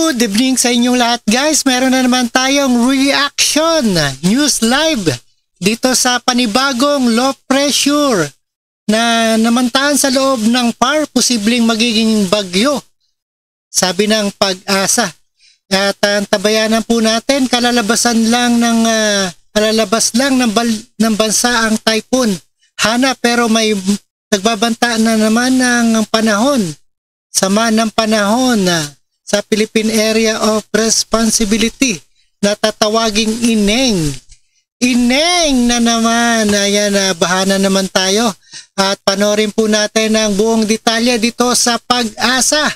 Good evening sa inyong lahat guys. Meron na naman tayong reaction news live dito sa panibagong low pressure na namantaan sa loob ng PAR, posibleng magiging bagyo, sabi ng Pag-asa. At tabayanan po natin, kalalabas lang ng bansa ang Typhoon Hana, pero may nagbabanta na naman ng panahon, sama ng panahon sa Philippine Area of Responsibility na tatawaging Ineng. Ineng na naman. Ayan, bahana naman tayo. At panoorin po natin ang buong detalye dito sa Pag-asa.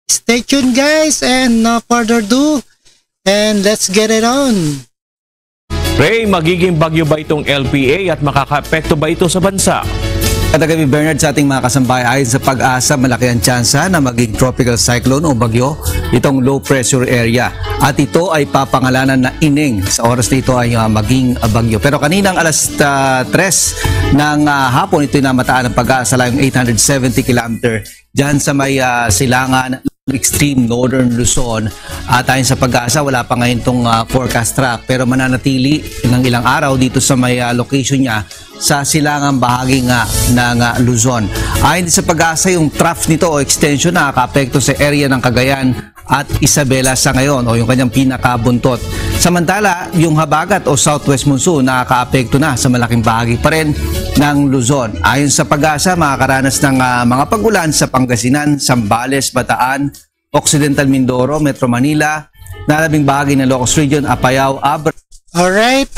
Stay tuned guys, and no further ado, and let's get it on. Ray, magiging bagyo ba itong LPA at makaka-apekto ba ito sa bansa? Kagabi Bernard, sa ating mga kasambahay, ayon sa Pag-asa, malaki ang tsansa na maging tropical cyclone o bagyo itong low pressure area. At ito ay papangalanan na Ineng. Sa oras na ito ay maging bagyo. Pero kaninang alas 3 ng hapon, ito ay namataan ng Pag-asa layong 870 km dyan sa may silangan extreme northern Luzon. At ayon sa Pag-asa, wala pa ngayon itong forecast track, pero mananatili ng ilang araw dito sa may location niya sa silangang bahagi ng Luzon. Ayon sa Pag-asa, yung trough nito o extension nakaka-apekto sa area ng Cagayan at Isabela sa ngayon, o yung kanyang pinakabuntot. Samantala, yung habagat o southwest monsoon nakaka-apekto na sa malaking bahagi pa rin ng Luzon. Ayon sa Pag-asa, makakaranas ng mga pag-ulan sa Pangasinan, Zambales, Bataan, Occidental Mindoro, Metro Manila, nalabing bahagi ng Ilocos Region, Apayao, Abra. Alright,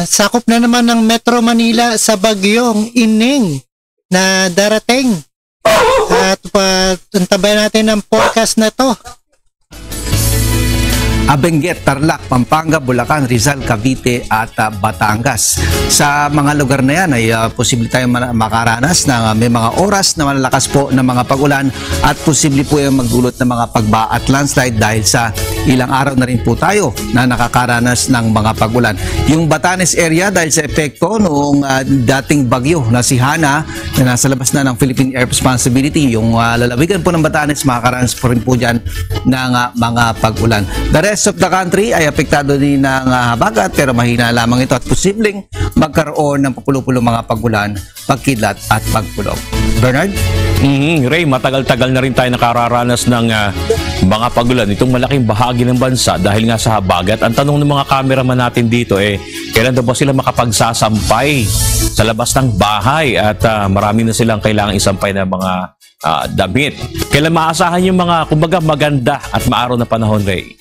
sakop na naman ng Metro Manila sa bagyong Ineng na darating. At tabayan natin ang forecast na to. Benguet, Tarlac, Pampanga, Bulacan, Rizal, Cavite at Batangas. Sa mga lugar na yan ay posible tayong makaranas na may mga oras na malalakas po ng mga pag-ulan at posible po yung magdulot ng mga pagba at landslide dahil sa ilang araw na rin po tayo na nakakaranas ng mga pag-ulan. Yung Batanes area, dahil sa epekto noong dating bagyo na si Hana na nasa labas na ng Philippine Air Responsibility, yung lalawigan po ng Batanes makakaranas po rin po dyan ng mga pag-ulan. The rest of the country ay apektado din ng habagat, pero mahina lamang ito at posibleng magkaroon ng papulo-pulo mga pag-ulan, pagkidlat at pagpulog. Bernard? Ray, matagal-tagal na rin tayo nakararanas ng mga pag-ulan itong malaking bahagi ng bansa dahil nga sa habagat. Ang tanong ng mga cameraman natin dito kailan daw ba sila makapagsasampay sa labas ng bahay at marami na silang kailangang isampay na mga damit. Kailan maasahan yung mga kumbaga maganda at maaraw na panahon, Ray?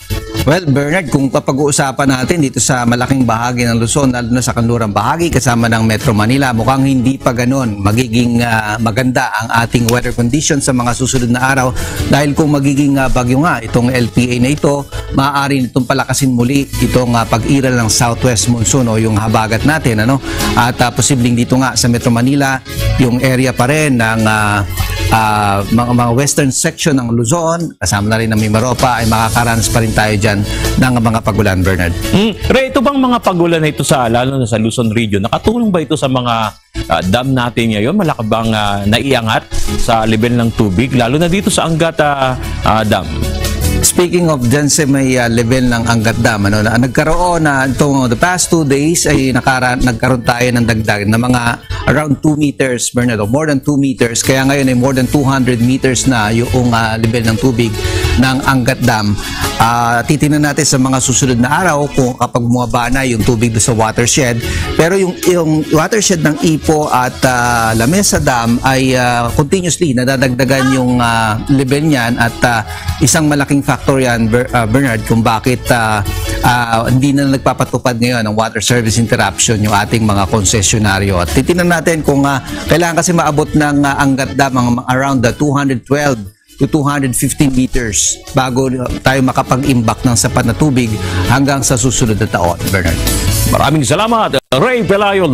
Well, Bernard, kung papag-uusapan natin dito sa malaking bahagi ng Luzon, lalo na sa kanlurang bahagi kasama ng Metro Manila, mukhang hindi pa ganun magiging maganda ang ating weather conditions sa mga susunod na araw, dahil kung magiging bagyo nga itong LPA na ito, maaari nitong palakasin muli itong pag-iral ng southwest monsoon o yung habagat natin, at posibleng dito nga sa Metro Manila, yung area pa rin ng mga western section ng Luzon, kasama na rin ng Mimaropa, ay makakaranas pa rin tayo dyan ng mga pag-ulan, Bernard. Ray, ito bang mga pag-ulan na ito lalo na sa Luzon region, nakatulong ba ito sa mga dam natin ngayon? Malaki bang naiangat sa level ng tubig, lalo na dito sa Angat Dam? Speaking of dyan sa may level ng Angat Dam, nagkaroon itong the past 2 days ay nagkaroon tayo ng dagdag na mga around 2 meters, Bernardo, more than 2 meters. Kaya ngayon ay more than 200 meters na yung level ng tubig ng Angat Dam. Titingnan natin sa mga susunod na araw kung kapag bumaba na yung tubig sa watershed. Pero yung watershed ng Ipo at Lamesa Dam ay continuously nadadagdagan yung level niyan, at isang malaking factor yan, Bernard, kung bakit hindi na nagpapatupad ngayon ng water service interruption yung ating mga konsesyonaryo. At titingnan natin kung kailangan kasi maabot ng Angat Dam around 212 to 215 meters bago tayo makapag-imbak ng sapat na tubig hanggang sa susunod na taon, Bernard. Maraming salamat, Ray Pelayo.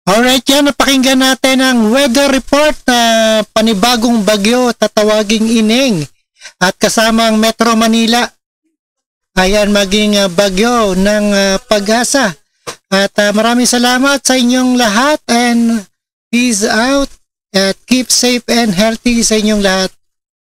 Alright, yan, napakinggan natin ang weather report na panibagong bagyo tatawaging Ineng at kasama ang Metro Manila. Ayan, maging bagyo ng Pag-asa. At maraming salamat sa inyong lahat, and peace out at keep safe and healthy sa inyong lahat.